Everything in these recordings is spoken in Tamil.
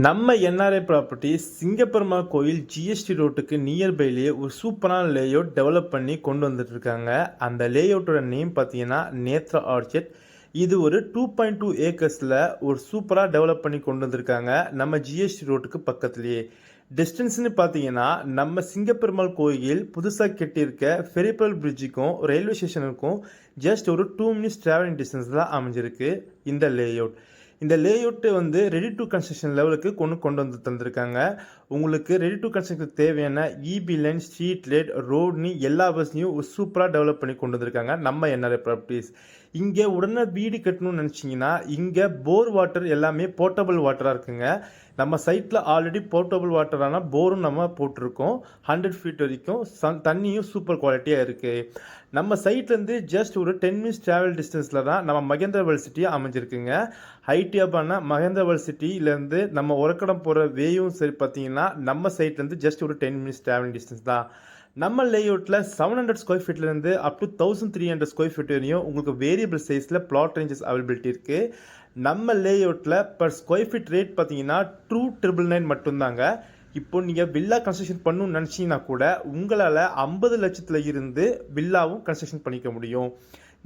நம்ம என்ஆர்ஐ ப்ராப்பர்ட்டி சிங்கப்பெருமாள் கோயில் ஜிஎஸ்டி ரோட்டுக்கு நியர்பைலேயே ஒரு சூப்பரான லேஅவுட் டெவலப் பண்ணி கொண்டு வந்துட்டு இருக்காங்க. அந்த லேஅவுட்டோட நேம் பார்த்தீங்கன்னா நேத்ரா ஆர்ச்சர்ட். இது ஒரு 2.2 ஏக்கர்ஸில் ஒரு சூப்பராக டெவலப் பண்ணி கொண்டு வந்திருக்காங்க நம்ம ஜிஎஸ்டி ரோட்டுக்கு பக்கத்துலேயே. டிஸ்டன்ஸ்னு பார்த்தீங்கன்னா நம்ம சிங்கப்பெருமாள் கோயில் புதுசாக கட்டியிருக்க ஃபெரிபல் பிரிட்ஜுக்கும் ரயில்வே ஸ்டேஷனுக்கும் ஜஸ்ட் ஒரு 2 மினிட்ஸ் ட்ராவலிங் டிஸ்டன்ஸ் தான் அமைஞ்சிருக்கு இந்த லேஅவுட். இந்த லேஅவுட்டு வந்து ரெடி டு கன்ஸ்ட்ரக்ஷன் லெவலுக்கு கொண்டு வந்து தந்திருக்காங்க. உங்களுக்கு ரெடி டு கன்ஸ்ட்ரக்ஷன் தேவையான இபி லைன், ஸ்ட்ரீட் லைட், ரோட்னு எல்லா பஸ்ஸையும் சூப்பராக டெவலப் பண்ணி கொண்டு வந்திருக்காங்க நம்ம என்ஆர்ஐ ப்ராப்பர்ட்டிஸ். இங்கே உடனே வீடு கட்டணும்னு நினச்சிங்கன்னா இங்கே போர் வாட்டர் எல்லாமே போர்ட்டபிள் வாட்டராக இருக்குங்க. நம்ம சைட்டில் ஆல்ரெடி போர்ட்டபிள் வாட்டரான போரும் நம்ம போட்டிருக்கோம். 100 ஃபீட் வரைக்கும் தண்ணியும் சூப்பர் குவாலிட்டியாக இருக்குது. நம்ம சைட்லேருந்து ஜஸ்ட் ஒரு 10 மினிட்ஸ் ட்ராவல் டிஸ்டன்ஸில் தான் நம்ம மகேந்திரவல் சிட்டி அமைஞ்சிருக்குங்க. ஹைட்டியாபான மகேந்திரவல் சிட்டிலேருந்து நம்ம உரக்கடம் போகிற வேயும் சரி பார்த்தீங்கன்னா நம்ம சைட்லேருந்து ஜஸ்ட் ஒரு 10 மினிட்ஸ் ட்ராவலிங் டிஸ்டன்ஸ் தான். நம்ம லேஅவுட்டில் 700 ஸ்கொயர் ஃபீட்லேருந்து அப் டு 1300 ஸ்கொயர் ஃபீட் வரையும் உங்களுக்கு வேரியபிள் சைஸில் பிளாட் ரேஞ்சஸ் அவைலபிலிட்டி இருக்குது. நம்ம லேஅவுட்டில் பர் ஸ்கொயர் ஃபீட் ரேட் பார்த்தீங்கன்னா 2,999 மட்டும்தாங்க. இப்போ நீங்கள் வில்லா கன்ஸ்ட்ரக்ஷன் பண்ணணும்னு நினச்சிங்கன்னா கூட உங்களால் 50 லட்சத்தில் இருந்து வில்லாவும் கன்ஸ்ட்ரக்ஷன் பண்ணிக்க முடியும்.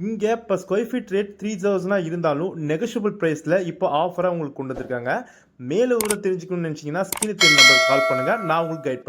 இங்கே இப்போ ஸ்கொயர் ஃபீட் ரேட் 3,000 இருந்தாலும் நெகோஷியபிள் ப்ரைஸில் இப்போ ஆஃபராக உங்களுக்கு கொண்டு வந்திருக்காங்க. மேலே தெரிஞ்சுக்கணும்னு நினச்சிங்கன்னா ஸ்கிரீன் நம்பர் கால் பண்ணுங்கள், நான் உங்களுக்கு கைட் பண்ணுறேன்.